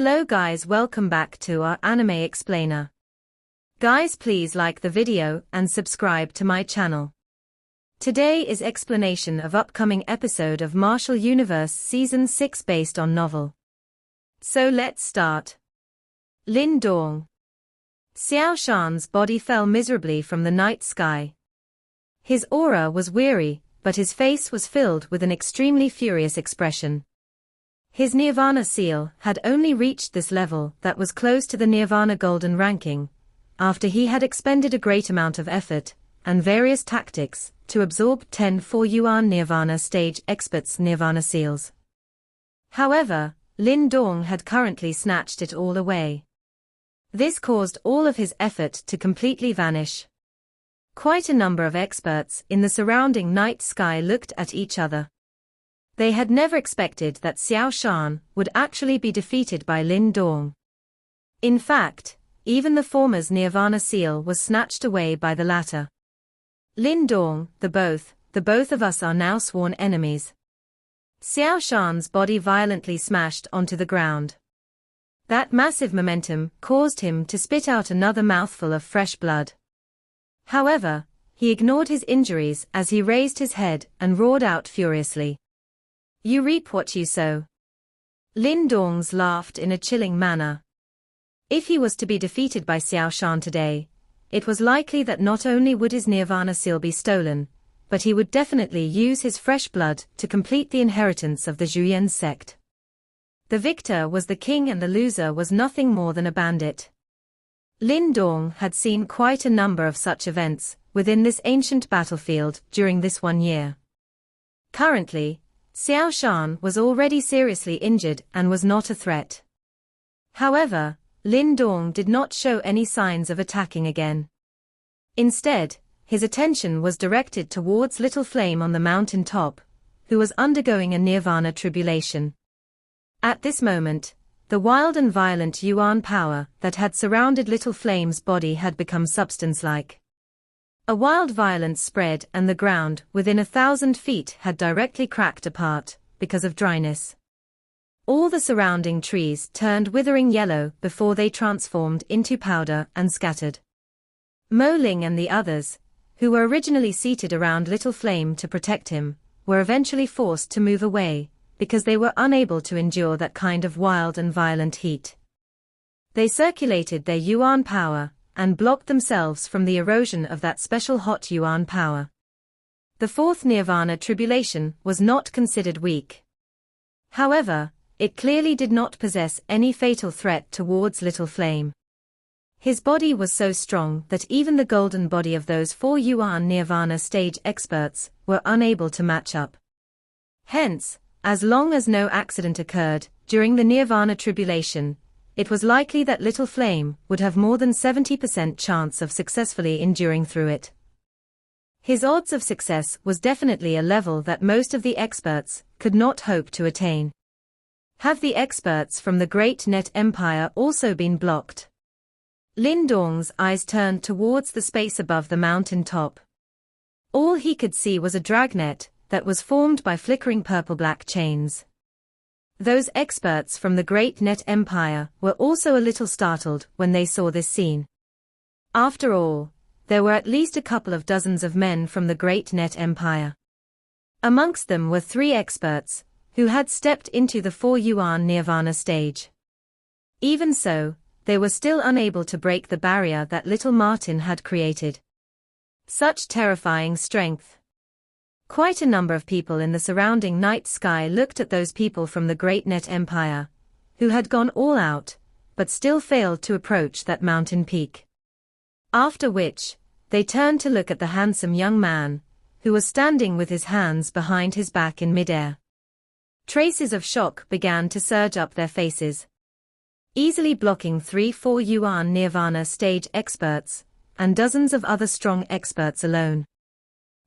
Hello guys, welcome back to our anime explainer. Guys, please like the video and subscribe to my channel. Today is explanation of upcoming episode of Martial Universe Season 6 based on novel. So let's start. Lin Dong. Xiao Shan's body fell miserably from the night sky. His aura was weary, but his face was filled with an extremely furious expression. His Nirvana seal had only reached this level that was close to the Nirvana Golden ranking, after he had expended a great amount of effort and various tactics to absorb 10 4-yuan Nirvana stage experts' Nirvana seals. However, Lin Dong had currently snatched it all away. This caused all of his effort to completely vanish. Quite a number of experts in the surrounding night sky looked at each other. They had never expected that Xiao Shan would actually be defeated by Lin Dong. In fact, even the former's Nirvana seal was snatched away by the latter. Lin Dong, the both of us are now sworn enemies. Xiao Shan's body violently smashed onto the ground. That massive momentum caused him to spit out another mouthful of fresh blood. However, he ignored his injuries as he raised his head and roared out furiously. "You reap what you sow." Lin Dong's laughed in a chilling manner. If he was to be defeated by Xiao Shan today, it was likely that not only would his Nirvana seal be stolen, but he would definitely use his fresh blood to complete the inheritance of the Zhuyan sect. The victor was the king and the loser was nothing more than a bandit. Lin Dong had seen quite a number of such events within this ancient battlefield during this 1 year. Currently, Xiao Shan was already seriously injured and was not a threat. However, Lin Dong did not show any signs of attacking again. Instead, his attention was directed towards Little Flame on the mountain top, who was undergoing a Nirvana tribulation. At this moment, the wild and violent Yuan power that had surrounded Little Flame's body had become substance-like. A wild violence spread and the ground within 1,000 feet had directly cracked apart because of dryness. All the surrounding trees turned withering yellow before they transformed into powder and scattered. Mo Ling and the others, who were originally seated around Little Flame to protect him, were eventually forced to move away because they were unable to endure that kind of wild and violent heat. They circulated their Yuan power and blocked themselves from the erosion of that special hot Yuan power. The fourth Nirvana tribulation was not considered weak. However, it clearly did not possess any fatal threat towards Little Flame. His body was so strong that even the golden body of those 4 Yuan Nirvana stage experts were unable to match up. Hence, as long as no accident occurred during the Nirvana tribulation, it was likely that Little Flame would have more than 70% chance of successfully enduring through it. His odds of success was definitely a level that most of the experts could not hope to attain. Have the experts from the Great Net Empire also been blocked? Lin Dong's eyes turned towards the space above the mountain top. All he could see was a dragnet that was formed by flickering purple-black chains. Those experts from the Great Net Empire were also a little startled when they saw this scene. After all, there were at least a couple of dozens of men from the Great Net Empire. Amongst them were 3 experts, who had stepped into the 4 Yuan Nirvana stage. Even so, they were still unable to break the barrier that Little Martin had created. Such terrifying strength. Quite a number of people in the surrounding night sky looked at those people from the Great Net Empire, who had gone all out, but still failed to approach that mountain peak. After which, they turned to look at the handsome young man, who was standing with his hands behind his back in midair. Traces of shock began to surge up their faces. Easily blocking 3 4 Yuan Nirvana stage experts, and dozens of other strong experts alone.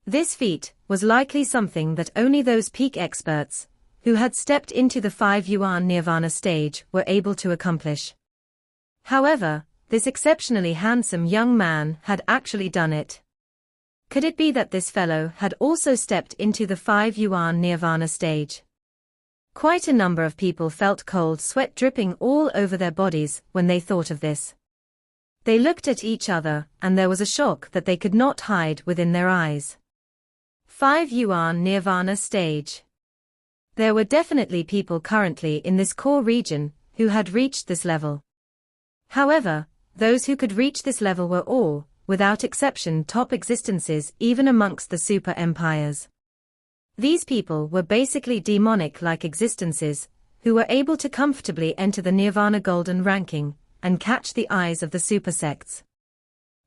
This feat was likely something that only those peak experts, who had stepped into the 5 Yuan Nirvana stage, were able to accomplish. However, this exceptionally handsome young man had actually done it. Could it be that this fellow had also stepped into the 5 Yuan Nirvana stage? Quite a number of people felt cold sweat dripping all over their bodies when they thought of this. They looked at each other, and there was a shock that they could not hide within their eyes. 5 yuan Nirvana stage. There were definitely people currently in this core region who had reached this level. However, those who could reach this level were all, without exception, top existences even amongst the super empires. These people were basically demonic-like existences, who were able to comfortably enter the Nirvana Golden ranking, and catch the eyes of the super sects.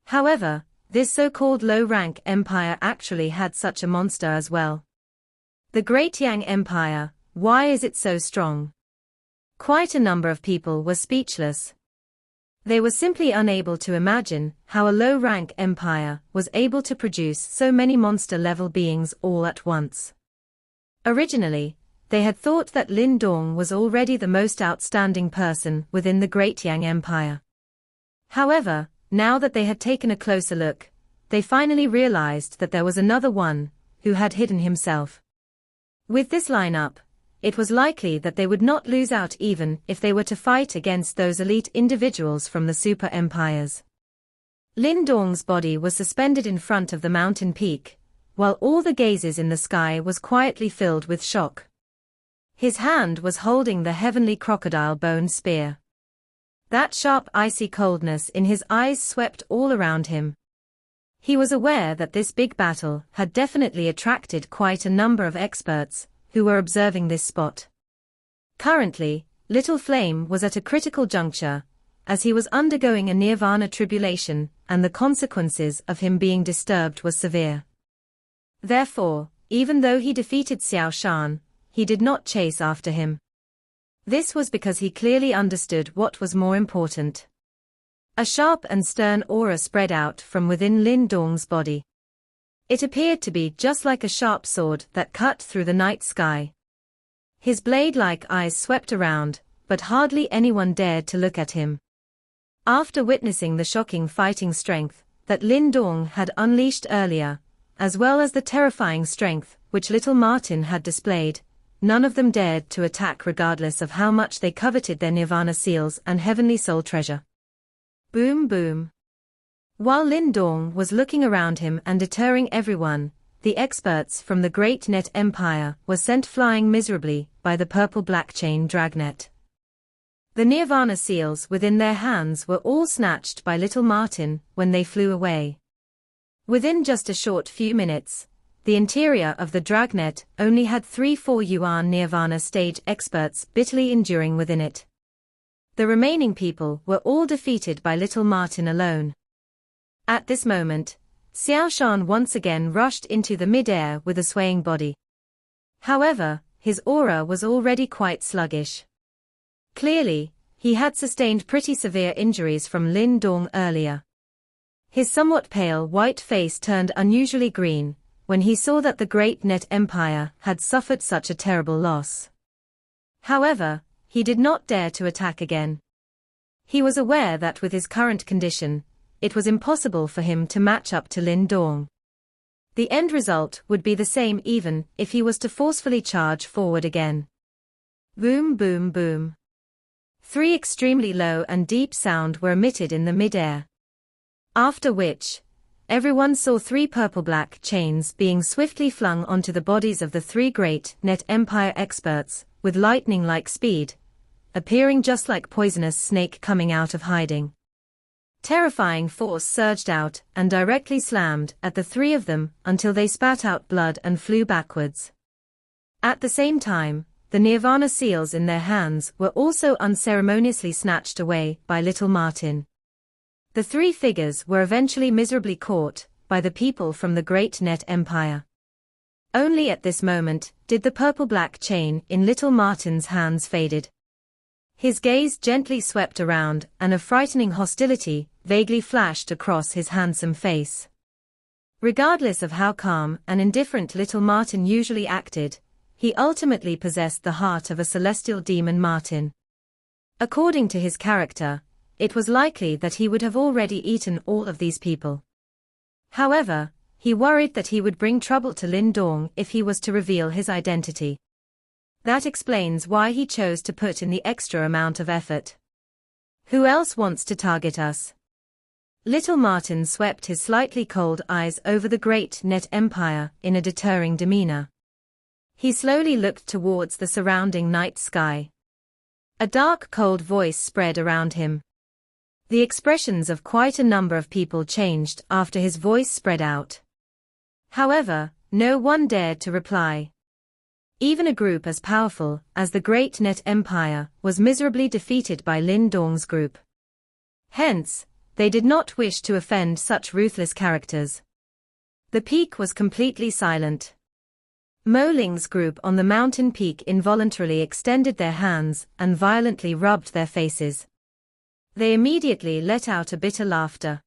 However, this so-called low-rank empire actually had such a monster as well. The Great Yang Empire, why is it so strong? Quite a number of people were speechless. They were simply unable to imagine how a low-rank empire was able to produce so many monster-level beings all at once. Originally, they had thought that Lin Dong was already the most outstanding person within the Great Yang Empire. However, now that they had taken a closer look, they finally realized that there was another one, who had hidden himself. With this lineup, it was likely that they would not lose out even if they were to fight against those elite individuals from the super empires. Lin Dong's body was suspended in front of the mountain peak, while all the gazes in the sky was quietly filled with shock. His hand was holding the heavenly crocodile bone spear. That sharp icy coldness in his eyes swept all around him. He was aware that this big battle had definitely attracted quite a number of experts, who were observing this spot. Currently, Little Flame was at a critical juncture, as he was undergoing a nirvana tribulation, and the consequences of him being disturbed was severe. Therefore, even though he defeated Xiao Shan, he did not chase after him. This was because he clearly understood what was more important. A sharp and stern aura spread out from within Lin Dong's body. It appeared to be just like a sharp sword that cut through the night sky. His blade-like eyes swept around, but hardly anyone dared to look at him. After witnessing the shocking fighting strength that Lin Dong had unleashed earlier, as well as the terrifying strength which little Martin had displayed, none of them dared to attack regardless of how much they coveted their nirvana seals and heavenly soul treasure. Boom boom. While Lin Dong was looking around him and deterring everyone, the experts from the Great Net Empire were sent flying miserably by the purple-black chain dragnet. The nirvana seals within their hands were all snatched by little Martin when they flew away. Within just a short few minutes, the interior of the dragnet only had 3-4 yuan nirvana stage experts bitterly enduring within it. The remaining people were all defeated by little Martin alone. At this moment, Xiao Shan once again rushed into the mid-air with a swaying body. However, his aura was already quite sluggish. Clearly, he had sustained pretty severe injuries from Lin Dong earlier. His somewhat pale white face turned unusually green when he saw that the Great Net Empire had suffered such a terrible loss. However, he did not dare to attack again. He was aware that with his current condition, it was impossible for him to match up to Lin Dong. The end result would be the same even if he was to forcefully charge forward again. Boom boom boom. 3 extremely low and deep sound were emitted in the mid-air. After which, everyone saw 3 purple-black chains being swiftly flung onto the bodies of the 3 Great Net Empire experts, with lightning-like speed, appearing just like poisonous snake coming out of hiding. Terrifying force surged out and directly slammed at the 3 of them until they spat out blood and flew backwards. At the same time, the nirvana seals in their hands were also unceremoniously snatched away by little Martin. The 3 figures were eventually miserably caught by the people from the Great Net Empire. Only at this moment did the purple-black chain in little Martin's hands faded. His gaze gently swept around and a frightening hostility vaguely flashed across his handsome face. Regardless of how calm and indifferent little Martin usually acted, he ultimately possessed the heart of a celestial demon Martin. According to his character, it was likely that he would have already eaten all of these people. However, he worried that he would bring trouble to Lin Dong if he was to reveal his identity. That explains why he chose to put in the extra amount of effort. Who else wants to target us? Little Martin swept his slightly cold eyes over the great net empire in a deterring demeanor. He slowly looked towards the surrounding night sky. A dark, cold voice spread around him. The expressions of quite a number of people changed after his voice spread out. However, no one dared to reply. Even a group as powerful as the Great Net Empire was miserably defeated by Lin Dong's group. Hence, they did not wish to offend such ruthless characters. The peak was completely silent. Mo Ling's group on the mountain peak involuntarily extended their hands and violently rubbed their faces. They immediately let out a bitter laughter.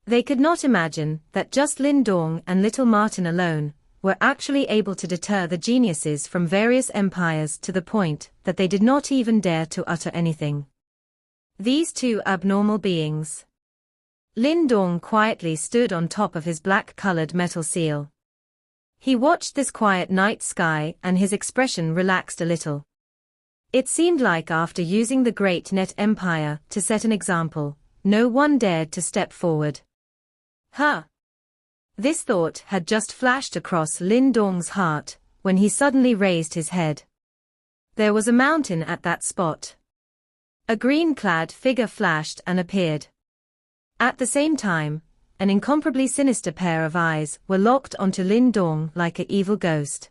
They could not imagine that just Lin Dong and Little Martin alone were actually able to deter the geniuses from various empires to the point that they did not even dare to utter anything. These two abnormal beings. Lin Dong quietly stood on top of his black-colored metal seal. He watched this quiet night sky and his expression relaxed a little. It seemed like after using the Great Net Empire to set an example, no one dared to step forward. Huh! This thought had just flashed across Lin Dong's heart when he suddenly raised his head. There was a mountain at that spot. A green-clad figure flashed and appeared. At the same time, an incomparably sinister pair of eyes were locked onto Lin Dong like an evil ghost.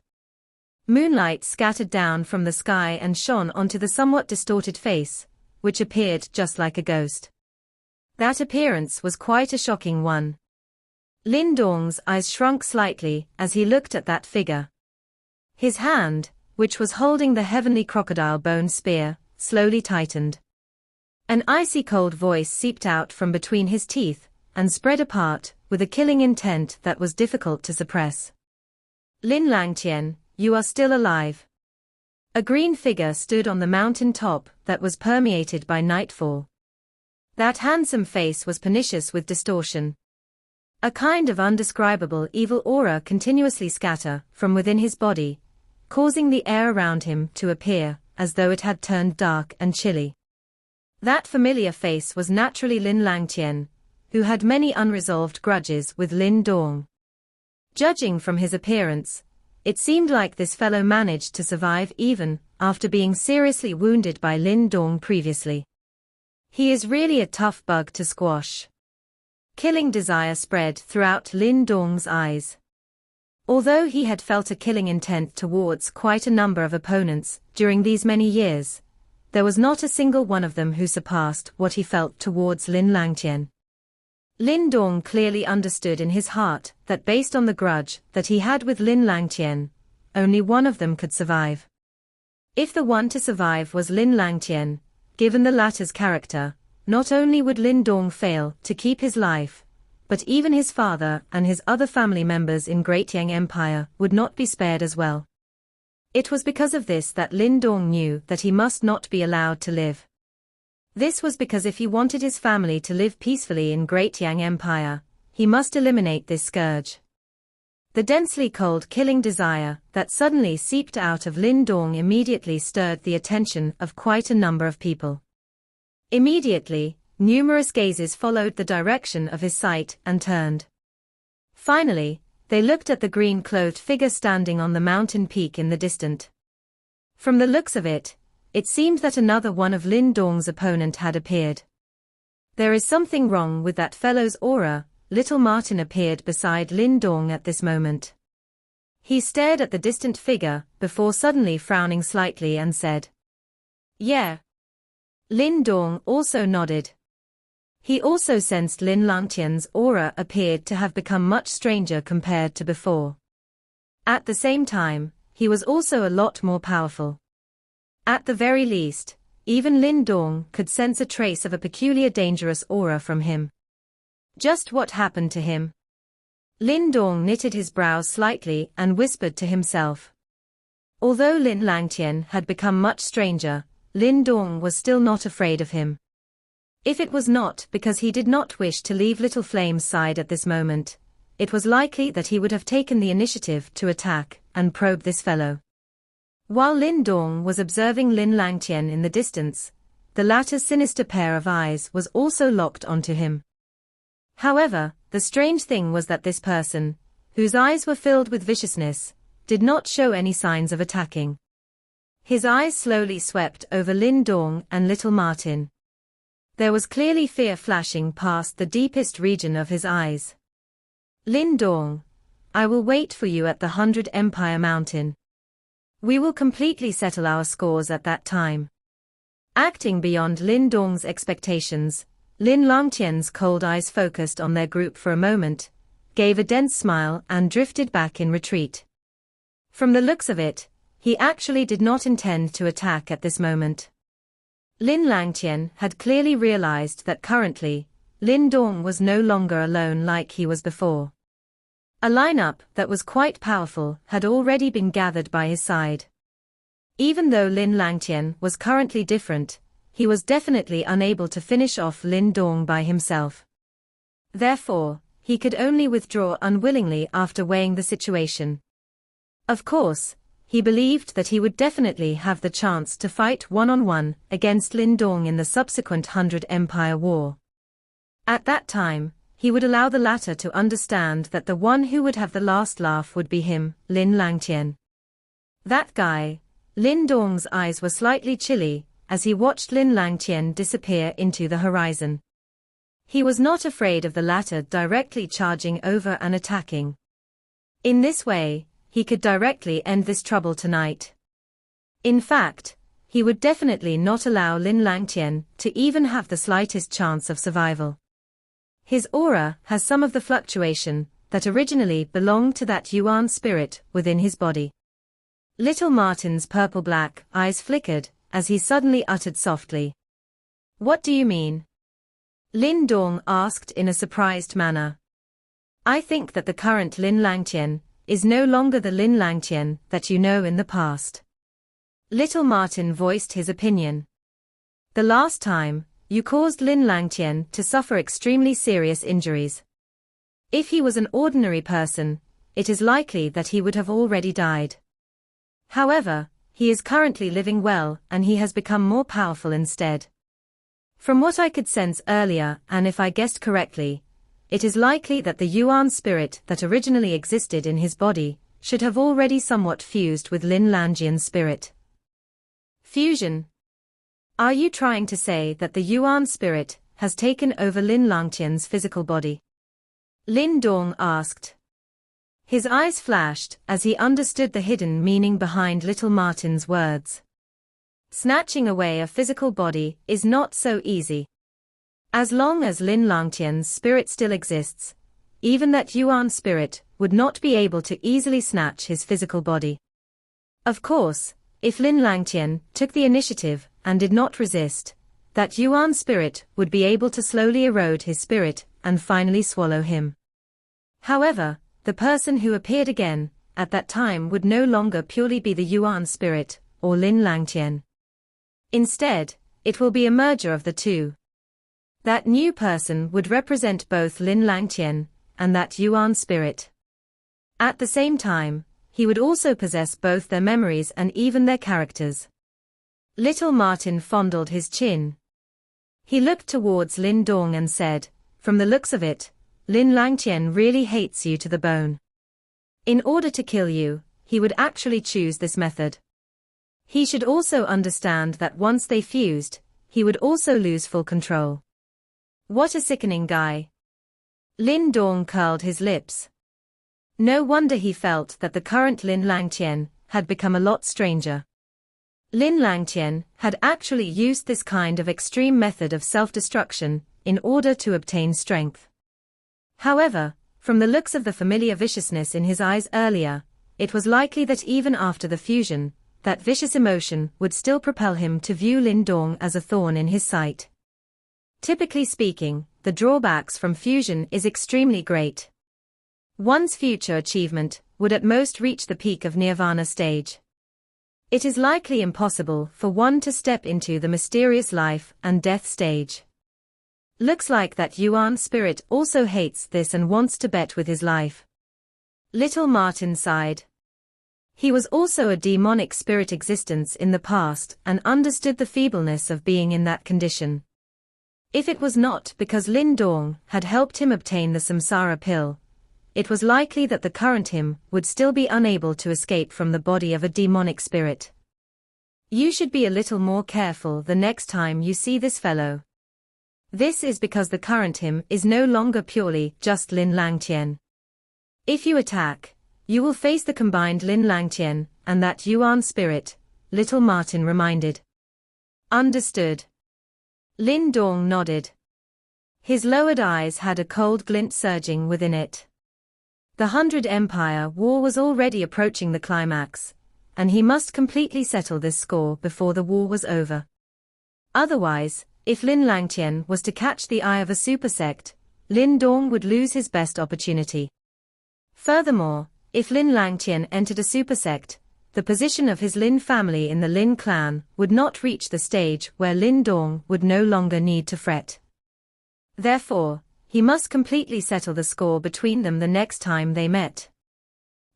Moonlight scattered down from the sky and shone onto the somewhat distorted face, which appeared just like a ghost. That appearance was quite a shocking one. Lin Dong's eyes shrunk slightly as he looked at that figure. His hand, which was holding the heavenly crocodile bone spear, slowly tightened. An icy cold voice seeped out from between his teeth and spread apart with a killing intent that was difficult to suppress. Lin Langtian, you are still alive. A green figure stood on the mountain top that was permeated by nightfall. That handsome face was pernicious with distortion. A kind of undescribable evil aura continuously scattered from within his body, causing the air around him to appear as though it had turned dark and chilly. That familiar face was naturally Lin Langtian, who had many unresolved grudges with Lin Dong. Judging from his appearance, it seemed like this fellow managed to survive even after being seriously wounded by Lin Dong previously. He is really a tough bug to squash. Killing desire spread throughout Lin Dong's eyes. Although he had felt a killing intent towards quite a number of opponents during these many years, there was not a single one of them who surpassed what he felt towards Lin Langtian. Lin Dong clearly understood in his heart that based on the grudge that he had with Lin Langtian, only one of them could survive. If the one to survive was Lin Langtian, given the latter's character, not only would Lin Dong fail to keep his life, but even his father and his other family members in Great Yang Empire would not be spared as well. It was because of this that Lin Dong knew that he must not be allowed to live. This was because if he wanted his family to live peacefully in Great Yang Empire, he must eliminate this scourge. The densely cold killing desire that suddenly seeped out of Lin Dong immediately stirred the attention of quite a number of people. Immediately, numerous gazes followed the direction of his sight and turned. Finally, they looked at the green-clothed figure standing on the mountain peak in the distance. From the looks of it, it seemed that another one of Lin Dong's opponent had appeared. There is something wrong with that fellow's aura. Little Martin appeared beside Lin Dong at this moment. He stared at the distant figure before suddenly frowning slightly and said, "Yeah." Lin Dong also nodded. He also sensed Lin Langtian's aura appeared to have become much stranger compared to before. At the same time, he was also a lot more powerful. At the very least, even Lin Dong could sense a trace of a peculiar dangerous aura from him. Just what happened to him? Lin Dong knitted his brows slightly and whispered to himself. Although Lin Langtian had become much stranger, Lin Dong was still not afraid of him. If it was not because he did not wish to leave Little Flame's side at this moment, it was likely that he would have taken the initiative to attack and probe this fellow. While Lin Dong was observing Lin Langtian in the distance, the latter's sinister pair of eyes was also locked onto him. However, the strange thing was that this person, whose eyes were filled with viciousness, did not show any signs of attacking. His eyes slowly swept over Lin Dong and little Martin. There was clearly fear flashing past the deepest region of his eyes. Lin Dong, I will wait for you at the 100 Empire Mountain. We will completely settle our scores at that time. Acting beyond Lin Dong's expectations, Lin Langtian's cold eyes focused on their group for a moment, gave a dense smile and drifted back in retreat. From the looks of it, he actually did not intend to attack at this moment. Lin Langtian had clearly realized that currently, Lin Dong was no longer alone like he was before. A lineup that was quite powerful had already been gathered by his side. Even though Lin Langtian was currently different, he was definitely unable to finish off Lin Dong by himself. Therefore, he could only withdraw unwillingly after weighing the situation. Of course, he believed that he would definitely have the chance to fight one-on-one against Lin Dong in the subsequent 100 Empire War. At that time, he would allow the latter to understand that the one who would have the last laugh would be him, Lin Langtian. That guy. Lin Dong's eyes were slightly chilly as he watched Lin Langtian disappear into the horizon. He was not afraid of the latter directly charging over and attacking. In this way, he could directly end this trouble tonight. In fact, he would definitely not allow Lin Langtian to even have the slightest chance of survival. His aura has some of the fluctuation that originally belonged to that Yuan spirit within his body. Little Martin's purple-black eyes flickered as he suddenly uttered softly. What do you mean? Lin Dong asked in a surprised manner. I think that the current Lin Langtian is no longer the Lin Langtian that you know in the past. Little Martin voiced his opinion. The last time, you caused Lin Langtian to suffer extremely serious injuries. If he was an ordinary person, it is likely that he would have already died. However, he is currently living well and he has become more powerful instead. From what I could sense earlier, and if I guessed correctly, it is likely that the Yuan spirit that originally existed in his body should have already somewhat fused with Lin Langtian's spirit. Fusion. Are you trying to say that the Yuan spirit has taken over Lin Langtian's physical body? Lin Dong asked. His eyes flashed as he understood the hidden meaning behind little Martin's words. Snatching away a physical body is not so easy. As long as Lin Langtian's spirit still exists, even that Yuan spirit would not be able to easily snatch his physical body. Of course, if Lin Langtian took the initiative and did not resist, that Yuan spirit would be able to slowly erode his spirit and finally swallow him. However, the person who appeared again, at that time would no longer purely be the Yuan spirit, or Lin Langtian. Instead, it will be a merger of the two. That new person would represent both Lin Langtian and that Yuan spirit. At the same time, he would also possess both their memories and even their characters. Little Martin fondled his chin. He looked towards Lin Dong and said, from the looks of it, Lin Langtian really hates you to the bone. In order to kill you, he would actually choose this method. He should also understand that once they fused, he would also lose full control. What a sickening guy. Lin Dong curled his lips. No wonder he felt that the current Lin Langtian had become a lot stranger. Lin Langtian had actually used this kind of extreme method of self-destruction in order to obtain strength. However, from the looks of the familiar viciousness in his eyes earlier, it was likely that even after the fusion, that vicious emotion would still propel him to view Lin Dong as a thorn in his sight. Typically speaking, the drawbacks from fusion is extremely great. One's future achievement would at most reach the peak of nirvana stage. It is likely impossible for one to step into the mysterious life and death stage. Looks like that Yuan spirit also hates this and wants to bet with his life. Little Martin sighed. He was also a demonic spirit existence in the past and understood the feebleness of being in that condition. If it was not because Lin Dong had helped him obtain the samsara pill, it was likely that the current him would still be unable to escape from the body of a demonic spirit. You should be a little more careful the next time you see this fellow. This is because the current him is no longer purely just Lin Langtian. If you attack, you will face the combined Lin Langtian and that Yuan spirit, little Martin reminded. Understood. Lin Dong nodded. His lowered eyes had a cold glint surging within it. The 100 Empire War was already approaching the climax, and he must completely settle this score before the war was over. Otherwise, if Lin Langtian was to catch the eye of a super sect, Lin Dong would lose his best opportunity. Furthermore, if Lin Langtian entered a super sect, the position of his Lin family in the Lin clan would not reach the stage where Lin Dong would no longer need to fret. Therefore, he must completely settle the score between them the next time they met.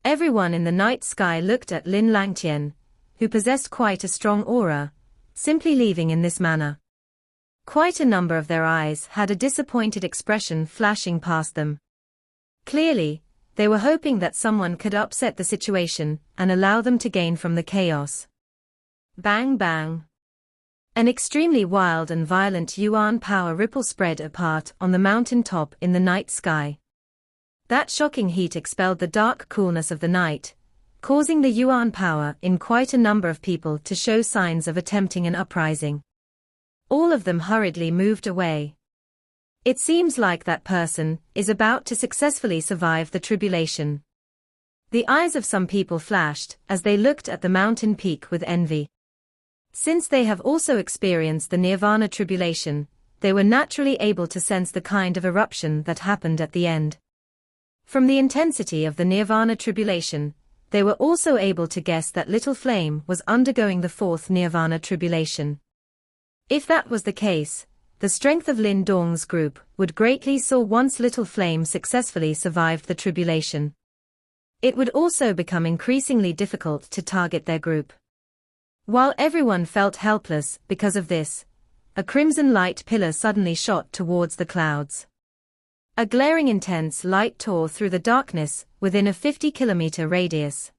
Everyone in the night sky looked at Lin Langtian, who possessed quite a strong aura, simply leaving in this manner. Quite a number of their eyes had a disappointed expression flashing past them. Clearly, they were hoping that someone could upset the situation and allow them to gain from the chaos. Bang bang. An extremely wild and violent Yuan power ripple spread apart on the mountain top in the night sky. That shocking heat expelled the dark coolness of the night, causing the Yuan power in quite a number of people to show signs of attempting an uprising. All of them hurriedly moved away. It seems like that person is about to successfully survive the tribulation. The eyes of some people flashed as they looked at the mountain peak with envy. Since they have also experienced the Nirvana tribulation, they were naturally able to sense the kind of eruption that happened at the end. From the intensity of the Nirvana tribulation, they were also able to guess that Little Flame was undergoing the fourth Nirvana tribulation. If that was the case, the strength of Lin Dong's group would greatly soar once Little Flame successfully survived the tribulation. It would also become increasingly difficult to target their group. While everyone felt helpless because of this, a crimson light pillar suddenly shot towards the clouds. A glaring intense light tore through the darkness within a 50-kilometer radius.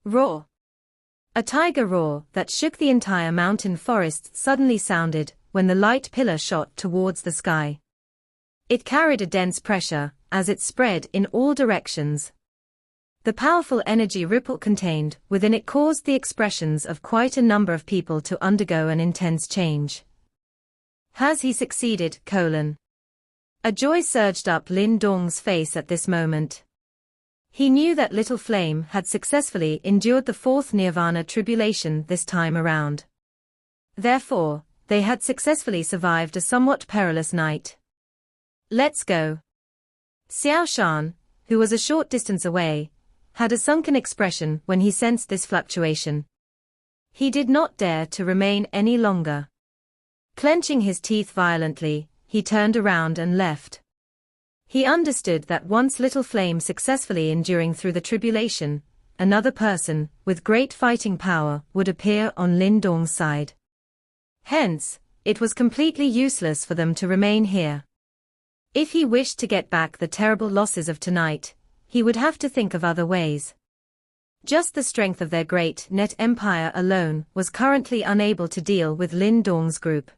Roar! A tiger roar that shook the entire mountain forest suddenly sounded when the light pillar shot towards the sky. It carried a dense pressure as it spread in all directions. The powerful energy ripple contained within it caused the expressions of quite a number of people to undergo an intense change. Has he succeeded? A joy surged up Lin Dong's face at this moment. He knew that Little Flame had successfully endured the fourth Nirvana tribulation this time around. Therefore, they had successfully survived a somewhat perilous night. Let's go. Xiao Shan, who was a short distance away, had a sunken expression when he sensed this fluctuation. He did not dare to remain any longer. Clenching his teeth violently, he turned around and left. He understood that once Little Flame successfully enduring through the tribulation, another person with great fighting power would appear on Lin Dong's side. Hence, it was completely useless for them to remain here. If he wished to get back the terrible losses of tonight, he would have to think of other ways. Just the strength of their great net empire alone was currently unable to deal with Lin Dong's group.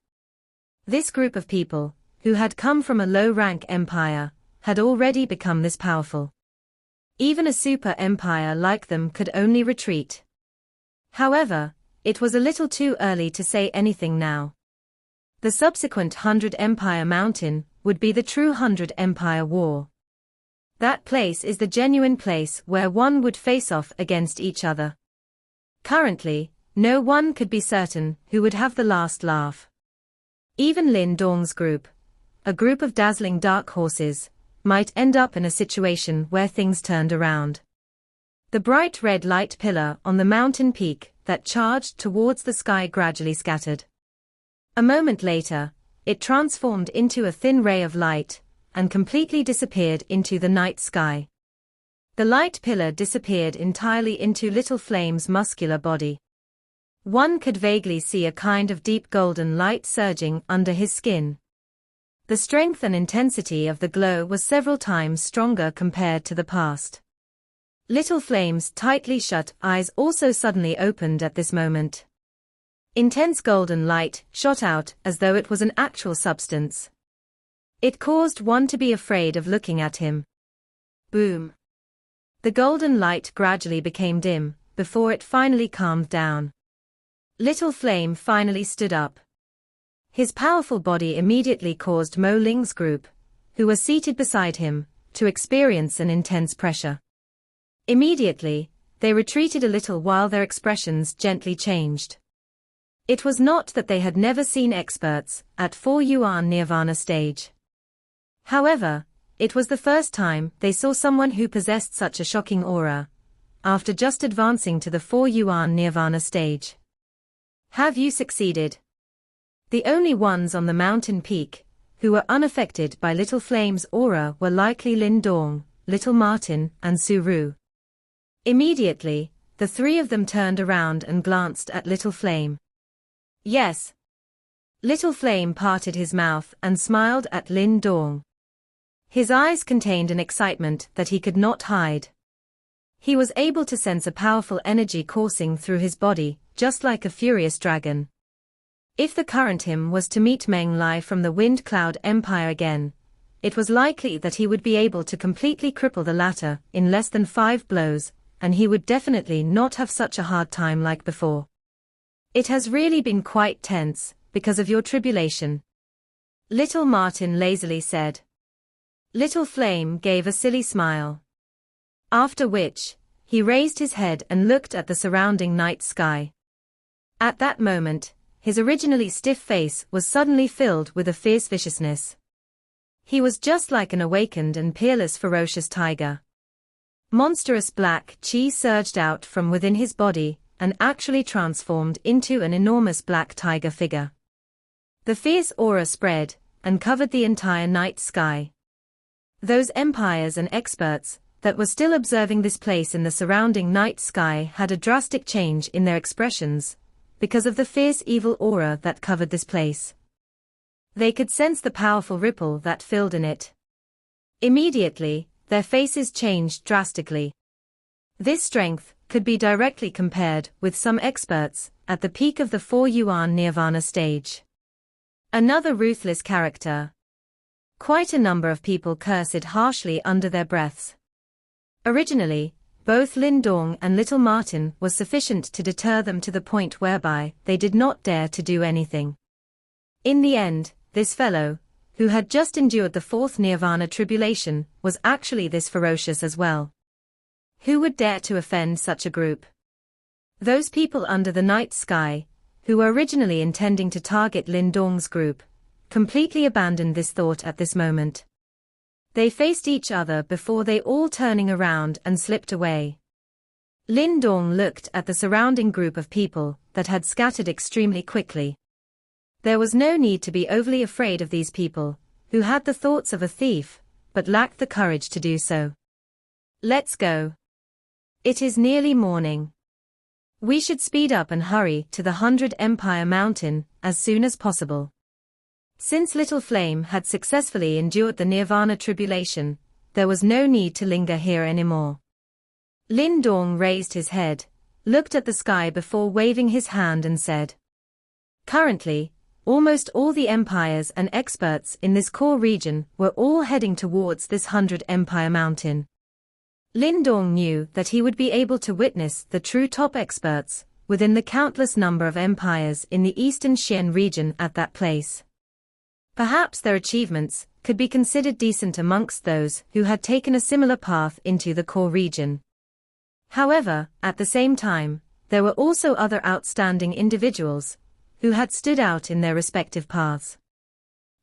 This group of people, who had come from a low-rank empire, had already become this powerful. Even a super empire like them could only retreat. However, it was a little too early to say anything now. The subsequent 100 Empire Mountain would be the true 100 Empire War. That place is the genuine place where one would face off against each other. Currently, no one could be certain who would have the last laugh. Even Lin Dong's group, a group of dazzling dark horses, might end up in a situation where things turned around. The bright red light pillar on the mountain peak that charged towards the sky gradually scattered. A moment later, it transformed into a thin ray of light, and completely disappeared into the night sky. The light pillar disappeared entirely into Little Flame's muscular body. One could vaguely see a kind of deep golden light surging under his skin. The strength and intensity of the glow was several times stronger compared to the past. Little Flame's tightly shut eyes also suddenly opened at this moment. Intense golden light shot out as though it was an actual substance. It caused one to be afraid of looking at him. Boom. The golden light gradually became dim, before it finally calmed down. Little Flame finally stood up. His powerful body immediately caused Mo Ling's group, who were seated beside him, to experience an intense pressure. Immediately, they retreated a little while their expressions gently changed. It was not that they had never seen experts at 4-yuan nirvana stage. However, it was the first time they saw someone who possessed such a shocking aura, after just advancing to the 4-yuan nirvana stage. Have you succeeded? The only ones on the mountain peak who were unaffected by Little Flame's aura were likely Lin Dong, Little Martin, and Su Ru. Immediately, the three of them turned around and glanced at Little Flame. Yes. Little Flame parted his mouth and smiled at Lin Dong. His eyes contained an excitement that he could not hide. He was able to sense a powerful energy coursing through his body, just like a furious dragon. If the current him was to meet Meng Lai from the Wind Cloud Empire again, it was likely that he would be able to completely cripple the latter in less than 5 blows, and he would definitely not have such a hard time like before. It has really been quite tense, because of your tribulation. Little Martin lazily said. Little Flame gave a silly smile. After which, he raised his head and looked at the surrounding night sky. At that moment, his originally stiff face was suddenly filled with a fierce viciousness. He was just like an awakened and peerless ferocious tiger. Monstrous black chi surged out from within his body, and actually transformed into an enormous black tiger figure. The fierce aura spread, and covered the entire night sky. Those empires and experts that were still observing this place in the surrounding night sky had a drastic change in their expressions, because of the fierce evil aura that covered this place. They could sense the powerful ripple that filled in it. Immediately, their faces changed drastically. This strength could be directly compared with some experts at the peak of the 4-yuan nirvana stage. Another ruthless character. Quite a number of people cursed harshly under their breaths. Originally, both Lin Dong and Little Martin was sufficient to deter them to the point whereby they did not dare to do anything. In the end, this fellow, who had just endured the 4th nirvana tribulation, was actually this ferocious as well. Who would dare to offend such a group? Those people under the night sky, who were originally intending to target Lin Dong's group, completely abandoned this thought at this moment. They faced each other before they all turning around and slipped away. Lin Dong looked at the surrounding group of people that had scattered extremely quickly. There was no need to be overly afraid of these people, who had the thoughts of a thief, but lacked the courage to do so. Let's go. It is nearly morning. We should speed up and hurry to the 100 Empire Mountain as soon as possible. Since Little Flame had successfully endured the Nirvana tribulation, there was no need to linger here anymore. Lin Dong raised his head, looked at the sky before waving his hand and said, "Currently, almost all the empires and experts in this core region were all heading towards this 100 Empire Mountain." Lin Dong knew that he would be able to witness the true top experts within the countless number of empires in the eastern Xian region at that place. Perhaps their achievements could be considered decent amongst those who had taken a similar path into the core region. However, at the same time, there were also other outstanding individuals who had stood out in their respective paths.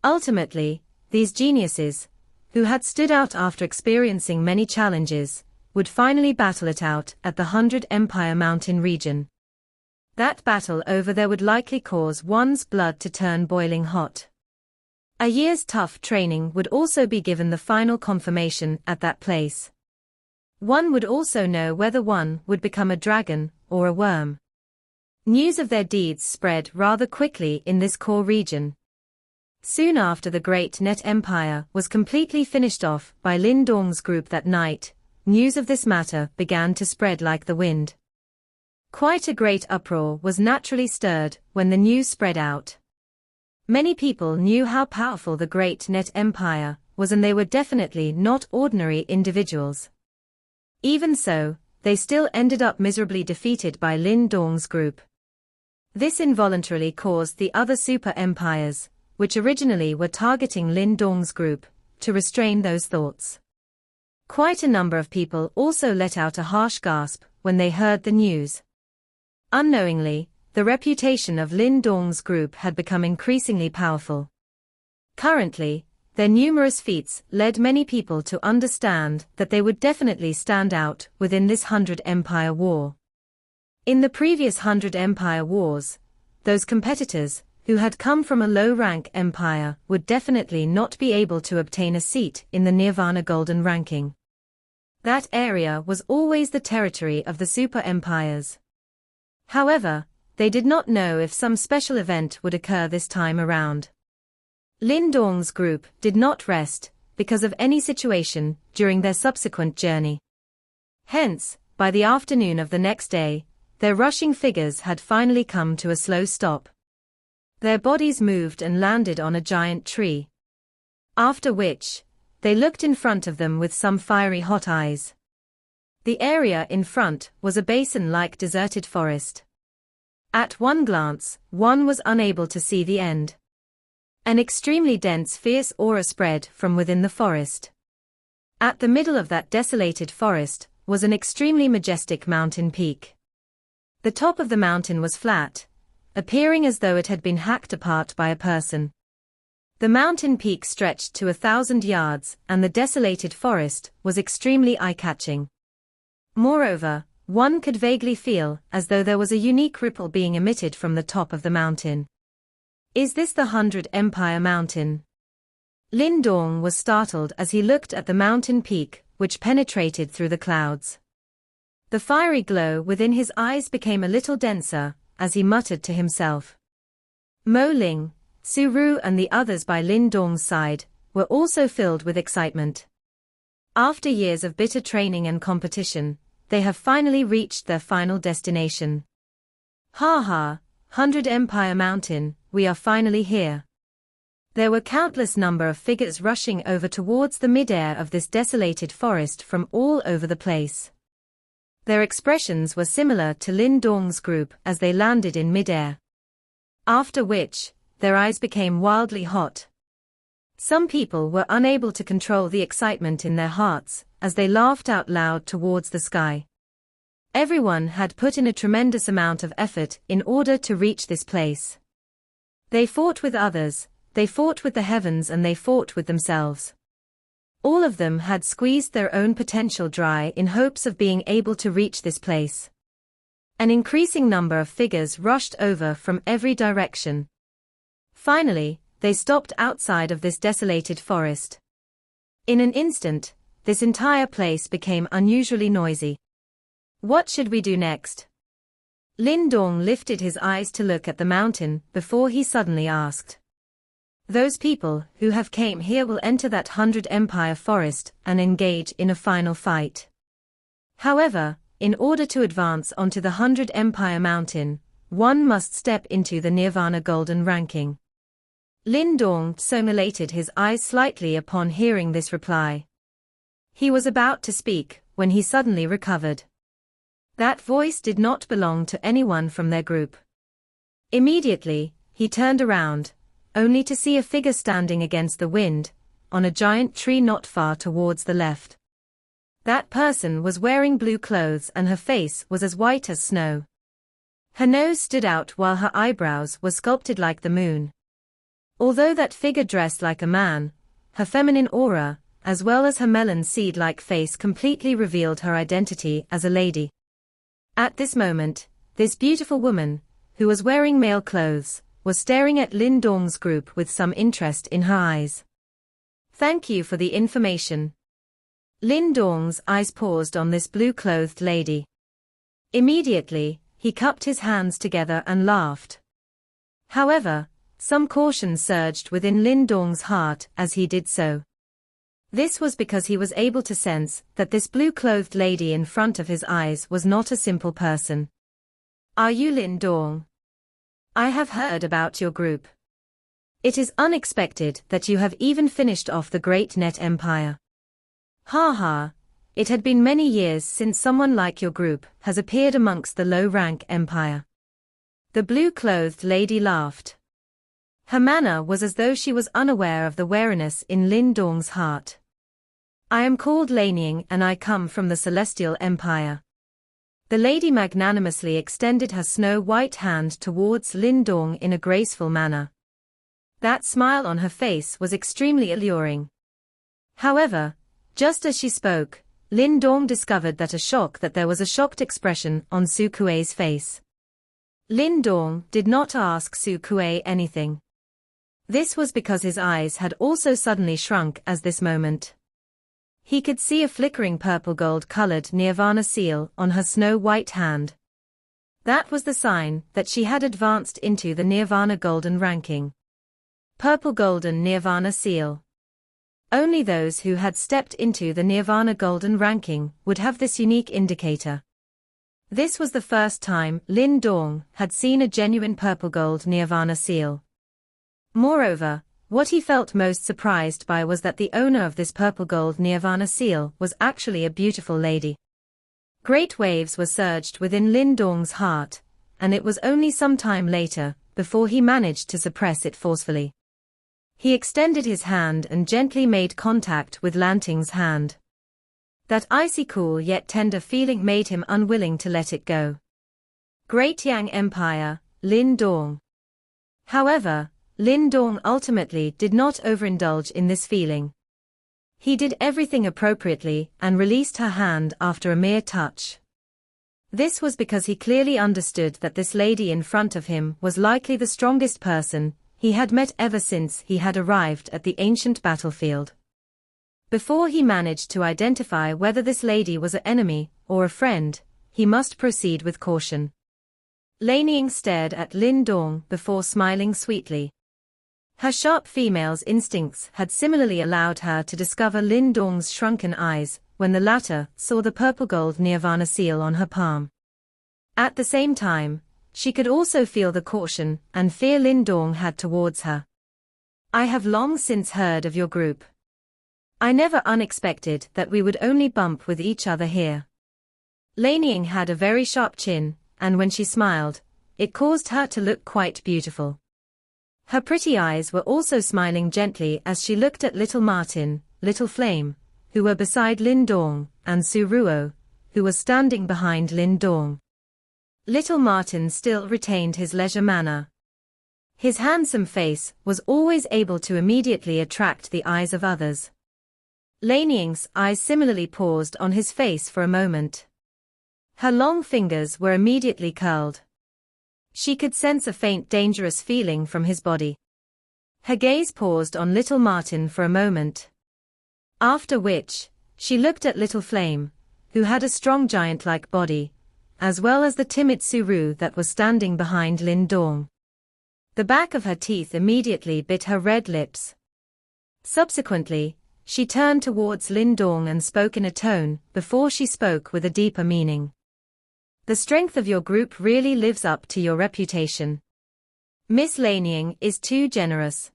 Ultimately, these geniuses, who had stood out after experiencing many challenges, would finally battle it out at the 100 Empire Mountain region. That battle over there would likely cause one's blood to turn boiling hot. A year's tough training would also be given the final confirmation at that place. One would also know whether one would become a dragon or a worm. News of their deeds spread rather quickly in this core region. Soon after the Great Net Empire was completely finished off by Lin Dong's group that night, news of this matter began to spread like the wind. Quite a great uproar was naturally stirred when the news spread out. Many people knew how powerful the Great Net Empire was, and they were definitely not ordinary individuals. Even so, they still ended up miserably defeated by Lin Dong's group. This involuntarily caused the other super empires, which originally were targeting Lin Dong's group, to restrain those thoughts. Quite a number of people also let out a harsh gasp when they heard the news. Unknowingly, the reputation of Lin Dong's group had become increasingly powerful. Currently, their numerous feats led many people to understand that they would definitely stand out within this 100 Empire War. In the previous 100 Empire Wars, those competitors who had come from a low-rank empire would definitely not be able to obtain a seat in the Nirvana Golden Ranking. That area was always the territory of the super empires. However, they did not know if some special event would occur this time around. Lin Dong's group did not rest because of any situation during their subsequent journey. Hence, by the afternoon of the next day, their rushing figures had finally come to a slow stop. Their bodies moved and landed on a giant tree. After which, they looked in front of them with some fiery hot eyes. The area in front was a basin-like deserted forest. At one glance, one was unable to see the end. An extremely dense, fierce aura spread from within the forest. At the middle of that desolated forest was an extremely majestic mountain peak. The top of the mountain was flat, appearing as though it had been hacked apart by a person. The mountain peak stretched to 1,000 yards, and the desolated forest was extremely eye-catching. Moreover, one could vaguely feel as though there was a unique ripple being emitted from the top of the mountain. Is this the 100 Empire Mountain? Lin Dong was startled as he looked at the mountain peak, which penetrated through the clouds. The fiery glow within his eyes became a little denser, as he muttered to himself. Mo Ling, Su Ru and the others by Lin Dong's side were also filled with excitement. After years of bitter training and competition, they have finally reached their final destination. Ha ha, 100 Empire Mountain, we are finally here. There were countless number of figures rushing over towards the mid-air of this desolated forest from all over the place. Their expressions were similar to Lin Dong's group as they landed in mid-air. After which, their eyes became wildly hot. Some people were unable to control the excitement in their hearts as they laughed out loud towards the sky. Everyone had put in a tremendous amount of effort in order to reach this place. They fought with others, they fought with the heavens, and they fought with themselves. All of them had squeezed their own potential dry in hopes of being able to reach this place. An increasing number of figures rushed over from every direction. Finally, they stopped outside of this desolated forest. In an instant, this entire place became unusually noisy. What should we do next? Lin Dong lifted his eyes to look at the mountain before he suddenly asked. Those people who have came here will enter that 100 Empire forest and engage in a final fight. However, in order to advance onto the 100 Empire Mountain, one must step into the Nirvana Golden Ranking. Lin Dong dilated his eyes slightly upon hearing this reply. He was about to speak when he suddenly recovered. That voice did not belong to anyone from their group. Immediately, he turned around, only to see a figure standing against the wind, on a giant tree not far towards the left. That person was wearing blue clothes and her face was as white as snow. Her nose stood out while her eyebrows were sculpted like the moon. Although that figure dressed like a man, her feminine aura, as well as her melon seed-like face completely revealed her identity as a lady. At this moment, this beautiful woman, who was wearing male clothes, was staring at Lin Dong's group with some interest in her eyes. Thank you for the information. Lin Dong's eyes paused on this blue-clothed lady. Immediately, he cupped his hands together and laughed. However, some caution surged within Lin Dong's heart as he did so. This was because he was able to sense that this blue-clothed lady in front of his eyes was not a simple person. Are you Lin Dong? I have heard about your group. It is unexpected that you have even finished off the great net empire. Ha ha, it had been many years since someone like your group has appeared amongst the low-rank empire. The blue-clothed lady laughed. Her manner was as though she was unaware of the wariness in Lin Dong's heart. I am called Lanying and I come from the Celestial Empire. The lady magnanimously extended her snow-white hand towards Lin Dong in a graceful manner. That smile on her face was extremely alluring. However, just as she spoke, Lin Dong discovered that there was a shocked expression on Su Kuei's face. Lin Dong did not ask Su Kuei anything. This was because his eyes had also suddenly shrunk at this moment. He could see a flickering purple gold-colored Nirvana seal on her snow-white hand. That was the sign that she had advanced into the Nirvana Golden ranking. Purple Golden Nirvana seal. Only those who had stepped into the Nirvana Golden ranking would have this unique indicator. This was the first time Lin Dong had seen a genuine purple gold Nirvana seal. Moreover, what he felt most surprised by was that the owner of this purple gold Nirvana seal was actually a beautiful lady. Great waves were surged within Lin Dong's heart, and it was only some time later before he managed to suppress it forcefully. He extended his hand and gently made contact with Lanting's hand. That icy cool yet tender feeling made him unwilling to let it go. Great Yang Empire, Lin Dong. However, Lin Dong ultimately did not overindulge in this feeling. He did everything appropriately and released her hand after a mere touch. This was because he clearly understood that this lady in front of him was likely the strongest person he had met ever since he had arrived at the ancient battlefield. Before he managed to identify whether this lady was an enemy or a friend, he must proceed with caution. Lanying stared at Lin Dong before smiling sweetly. Her sharp female's instincts had similarly allowed her to discover Lin Dong's shrunken eyes when the latter saw the purple gold Nirvana seal on her palm. At the same time, she could also feel the caution and fear Lin Dong had towards her. I have long since heard of your group. I never unexpected that we would only bump with each other here. Lanying had a very sharp chin, and when she smiled, it caused her to look quite beautiful. Her pretty eyes were also smiling gently as she looked at Little Martin, Little Flame, who were beside Lin Dong, and Su Ruo, who was standing behind Lin Dong. Little Martin still retained his leisure manner. His handsome face was always able to immediately attract the eyes of others. Lanying's eyes similarly paused on his face for a moment. Her long fingers were immediately curled. She could sense a faint dangerous feeling from his body. Her gaze paused on Little Martin for a moment. After which, she looked at Little Flame, who had a strong giant-like body, as well as the timid Suru that was standing behind Lin Dong. The back of her teeth immediately bit her red lips. Subsequently, she turned towards Lin Dong and spoke in a tone before she spoke with a deeper meaning. The strength of your group really lives up to your reputation. Miss Lanying is too generous.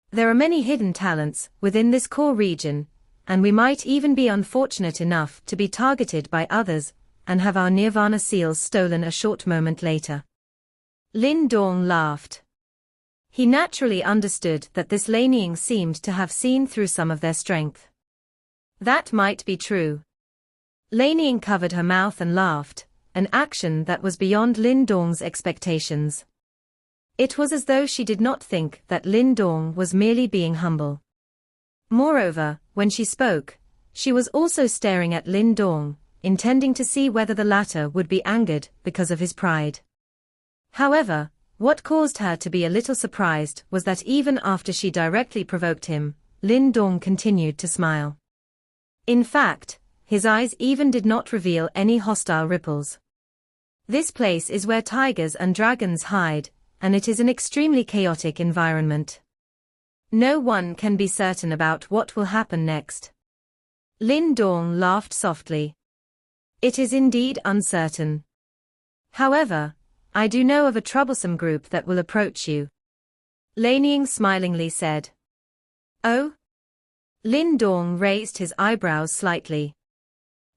There are many hidden talents within this core region, and we might even be unfortunate enough to be targeted by others and have our Nirvana seals stolen a short moment later. Lin Dong laughed. He naturally understood that this Lanying seemed to have seen through some of their strength. That might be true. Lanying covered her mouth and laughed, an action that was beyond Lin Dong's expectations. It was as though she did not think that Lin Dong was merely being humble. Moreover, when she spoke, she was also staring at Lin Dong, intending to see whether the latter would be angered because of his pride. However, what caused her to be a little surprised was that even after she directly provoked him, Lin Dong continued to smile. In fact, his eyes even did not reveal any hostile ripples. This place is where tigers and dragons hide, and it is an extremely chaotic environment. No one can be certain about what will happen next. Lin Dong laughed softly. It is indeed uncertain. However, I do know of a troublesome group that will approach you. Lanying smilingly said. Oh? Lin Dong raised his eyebrows slightly.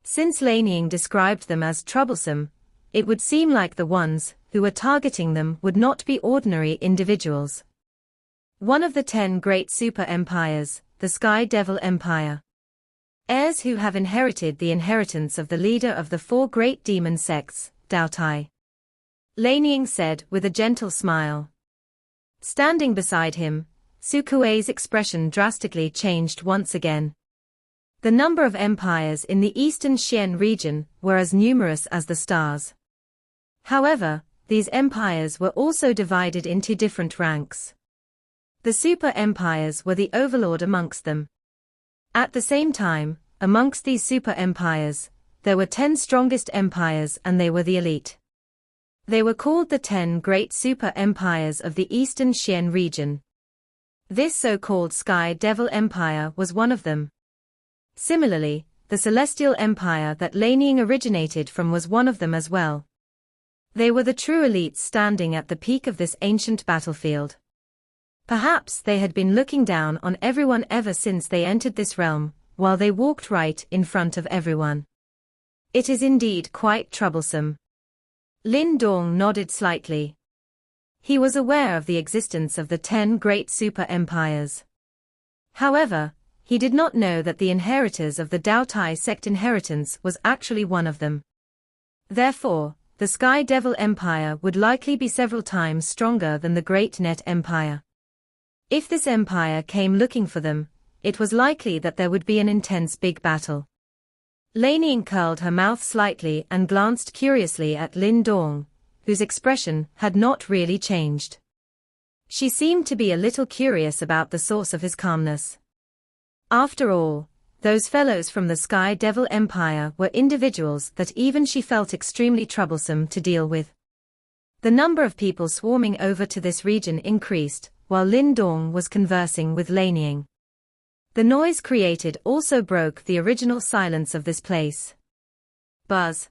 Since Lanying described them as troublesome, it would seem like the ones who were targeting them would not be ordinary individuals. One of the 10 great super empires, the Sky Devil Empire. Heirs who have inherited the inheritance of the leader of the 4 great demon sects, Dao Tai. Lanying said with a gentle smile. Standing beside him, Su Kuei's expression drastically changed once again. The number of empires in the eastern Xian region were as numerous as the stars. However, these empires were also divided into different ranks. The super empires were the overlord amongst them. At the same time, amongst these super empires, there were 10 strongest empires and they were the elite. They were called the 10 great super empires of the eastern Xian region. This so-called Sky Devil Empire was one of them. Similarly, the Celestial Empire that Lanying originated from was one of them as well. They were the true elites standing at the peak of this ancient battlefield. Perhaps they had been looking down on everyone ever since they entered this realm, while they walked right in front of everyone. It is indeed quite troublesome. Lin Dong nodded slightly. He was aware of the existence of the 10 great super empires. However, he did not know that the inheritors of the Dao Tai sect inheritance was actually one of them. Therefore, the Sky Devil Empire would likely be several times stronger than the Great Net Empire. If this empire came looking for them, it was likely that there would be an intense big battle. Lanying curled her mouth slightly and glanced curiously at Lin Dong, whose expression had not really changed. She seemed to be a little curious about the source of his calmness. After all, those fellows from the Sky Devil Empire were individuals that even she felt extremely troublesome to deal with. The number of people swarming over to this region increased, while Lin Dong was conversing with Lanying. The noise created also broke the original silence of this place. Buzz.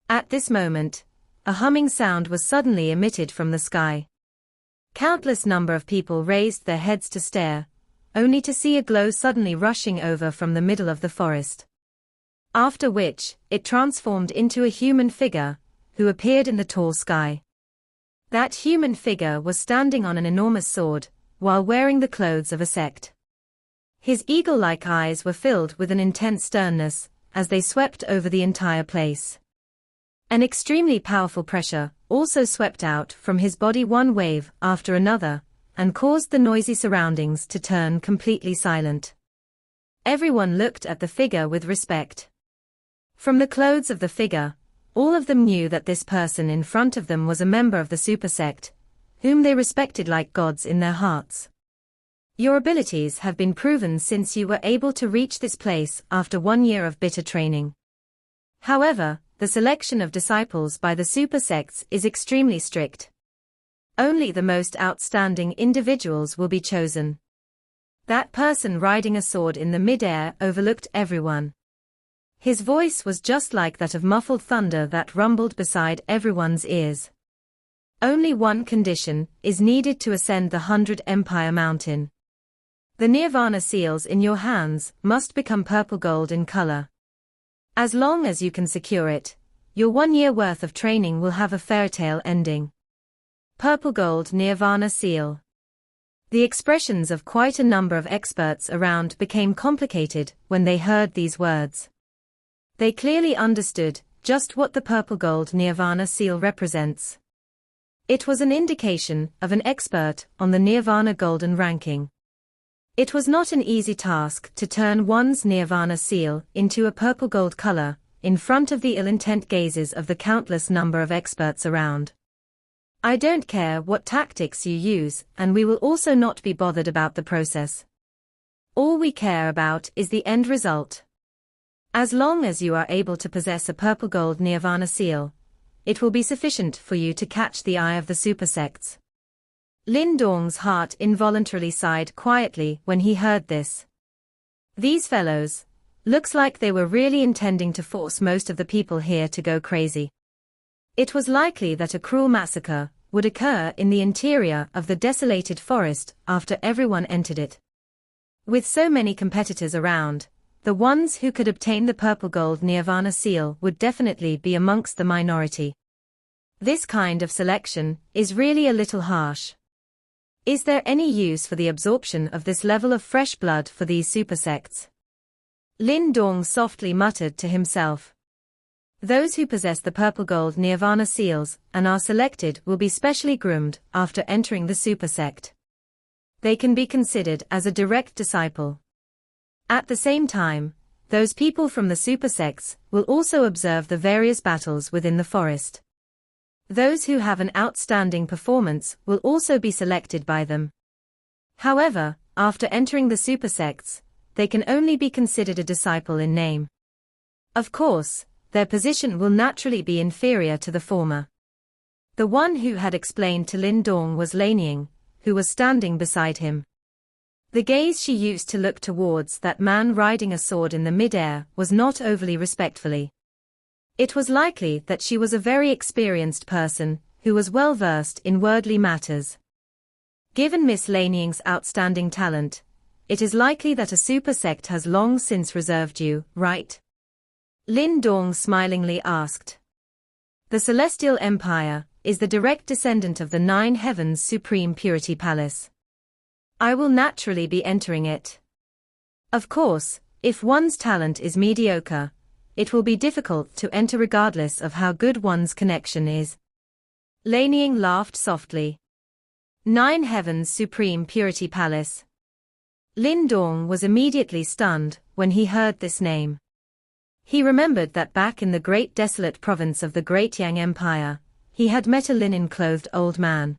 At this moment, a humming sound was suddenly emitted from the sky. Countless number of people raised their heads to stare, only to see a glow suddenly rushing over from the middle of the forest. After which, it transformed into a human figure, who appeared in the tall sky. That human figure was standing on an enormous sword, while wearing the clothes of a sect. His eagle-like eyes were filled with an intense sternness, as they swept over the entire place. An extremely powerful pressure also swept out from his body one wave after another, and caused the noisy surroundings to turn completely silent. Everyone looked at the figure with respect. From the clothes of the figure, all of them knew that this person in front of them was a member of the super sect, whom they respected like gods in their hearts. Your abilities have been proven since you were able to reach this place after 1 year of bitter training. However, the selection of disciples by the super sects is extremely strict. Only the most outstanding individuals will be chosen. That person riding a sword in the mid-air overlooked everyone. His voice was just like that of muffled thunder that rumbled beside everyone's ears. Only one condition is needed to ascend the 100 Empire Mountain. The Nirvana seals in your hands must become purple gold in color. As long as you can secure it, your 1 year worth of training will have a fairytale ending. Purple gold Nirvana seal. The expressions of quite a number of experts around became complicated when they heard these words. They clearly understood just what the purple gold Nirvana seal represents. It was an indication of an expert on the Nirvana golden ranking. It was not an easy task to turn one's Nirvana seal into a purple gold color, in front of the ill-intent gazes of the countless number of experts around. I don't care what tactics you use, and we will also not be bothered about the process. All we care about is the end result. As long as you are able to possess a purple gold nirvana seal, it will be sufficient for you to catch the eye of the super sects. Lin Dong's heart involuntarily sighed quietly when he heard this. These fellows, looks like they were really intending to force most of the people here to go crazy. It was likely that a cruel massacre would occur in the interior of the desolated forest after everyone entered it. With so many competitors around, the ones who could obtain the purple gold nirvana seal would definitely be amongst the minority. This kind of selection is really a little harsh. Is there any use for the absorption of this level of fresh blood for these super sects? Lin Dong softly muttered to himself. Those who possess the purple gold nirvana seals and are selected will be specially groomed after entering the super sect. They can be considered as a direct disciple. At the same time, those people from the super sects will also observe the various battles within the forest. Those who have an outstanding performance will also be selected by them. However, after entering the super sects, they can only be considered a disciple in name. Of course, their position will naturally be inferior to the former. The one who had explained to Lin Dong was Lei Ning, who was standing beside him. The gaze she used to look towards that man riding a sword in the mid-air was not overly respectfully. It was likely that she was a very experienced person, who was well versed in worldly matters. Given Miss Lei Ning's outstanding talent, it is likely that a super sect has long since reserved you, right? Lin Dong smilingly asked. The Celestial Empire is the direct descendant of the Nine Heavens Supreme Purity Palace. I will naturally be entering it. Of course, if one's talent is mediocre, it will be difficult to enter regardless of how good one's connection is. Lei Ning laughed softly. Nine Heavens Supreme Purity Palace. Lin Dong was immediately stunned when he heard this name. He remembered that back in the great desolate province of the Great Yang Empire, he had met a linen-clothed old man.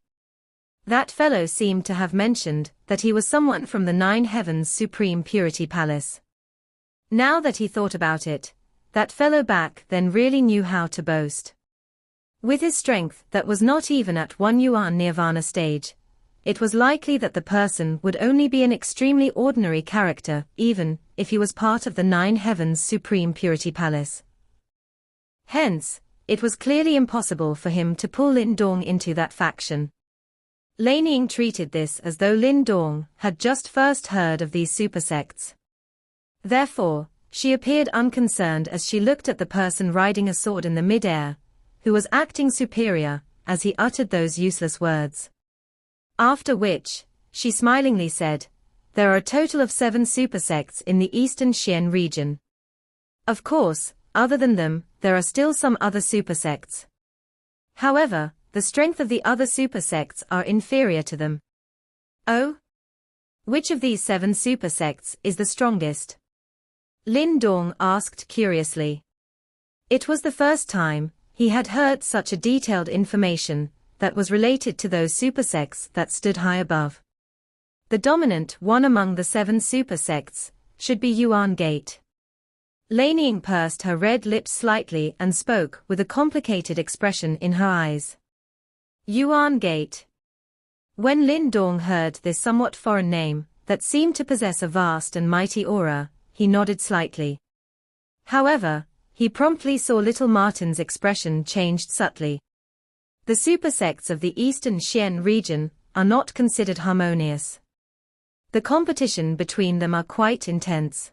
That fellow seemed to have mentioned that he was someone from the Nine Heavens Supreme Purity Palace. Now that he thought about it, that fellow back then really knew how to boast. With his strength that was not even at 1 yuan nirvana stage, it was likely that the person would only be an extremely ordinary character, even if he was part of the Nine Heavens Supreme Purity Palace. Hence, it was clearly impossible for him to pull Lin Dong into that faction. Lei Ning treated this as though Lin Dong had just first heard of these super sects. Therefore, she appeared unconcerned as she looked at the person riding a sword in the mid-air, who was acting superior, as he uttered those useless words. After which, she smilingly said, there are a total of 7 super sects in the eastern Xian region. Of course, other than them, there are still some other super sects. However, the strength of the other super sects are inferior to them. Oh? Which of these 7 super sects is the strongest? Lin Dong asked curiously. It was the first time he had heard such a detailed information that was related to those super sects that stood high above. The dominant one among the 7 super sects should be Yuan Gate. Lei Ning pursed her red lips slightly and spoke with a complicated expression in her eyes. Yuan Gate. When Lin Dong heard this somewhat foreign name that seemed to possess a vast and mighty aura, he nodded slightly. However, he promptly saw little Martin's expression changed subtly. The super sects of the eastern Xian region are not considered harmonious. The competition between them are quite intense.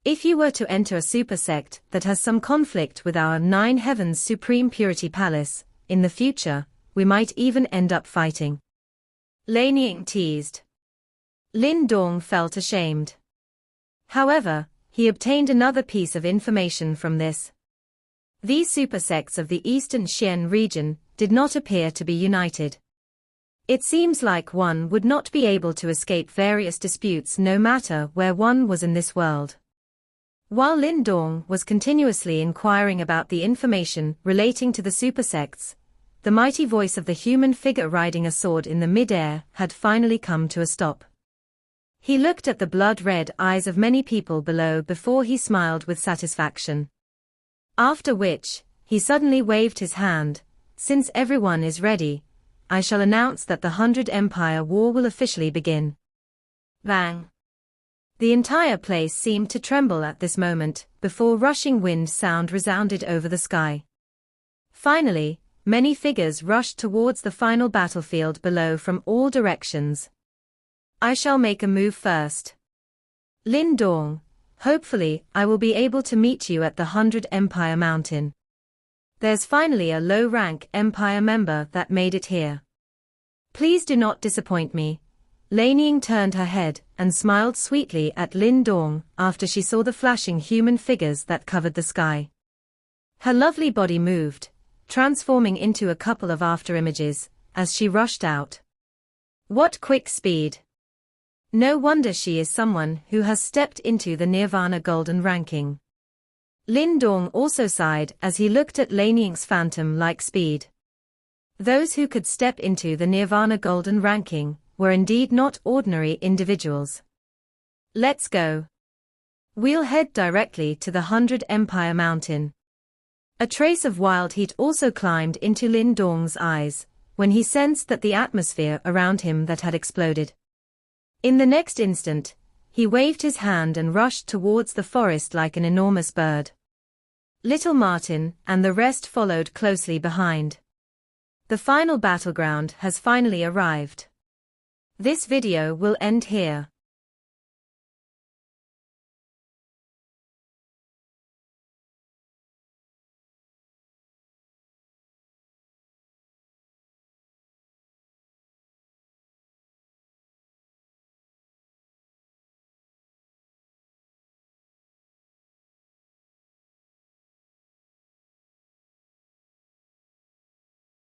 If you were to enter a super sect that has some conflict with our Nine Heavens Supreme Purity Palace, in the future, we might even end up fighting. Lei Ning teased. Lin Dong felt ashamed. However, he obtained another piece of information from this. These super sects of the eastern Xian region did not appear to be united. It seems like one would not be able to escape various disputes no matter where one was in this world. While Lin Dong was continuously inquiring about the information relating to the super sects, the mighty voice of the human figure riding a sword in the mid-air had finally come to a stop. He looked at the blood-red eyes of many people below before he smiled with satisfaction. After which, he suddenly waved his hand. Since everyone is ready, I shall announce that the 100 Empire War will officially begin. Bang! The entire place seemed to tremble at this moment, before rushing wind sound resounded over the sky. Finally, many figures rushed towards the final battlefield below from all directions. I shall make a move first. Lin Dong, hopefully I will be able to meet you at the 100 Empire Mountain. There's finally a low-rank Empire member that made it here. Please do not disappoint me. Lei Ning turned her head and smiled sweetly at Lin Dong after she saw the flashing human figures that covered the sky. Her lovely body moved, transforming into a couple of afterimages, as she rushed out. What quick speed! No wonder she is someone who has stepped into the Nirvana Golden ranking. Lin Dong also sighed as he looked at Lei Ning's phantom-like speed. Those who could step into the Nirvana Golden ranking were indeed not ordinary individuals. Let's go. We'll head directly to the 100 Empire Mountain. A trace of wild heat also climbed into Lin Dong's eyes, when he sensed that the atmosphere around him that had exploded. In the next instant, he waved his hand and rushed towards the forest like an enormous bird. Little Martin and the rest followed closely behind. The final battleground has finally arrived. This video will end here.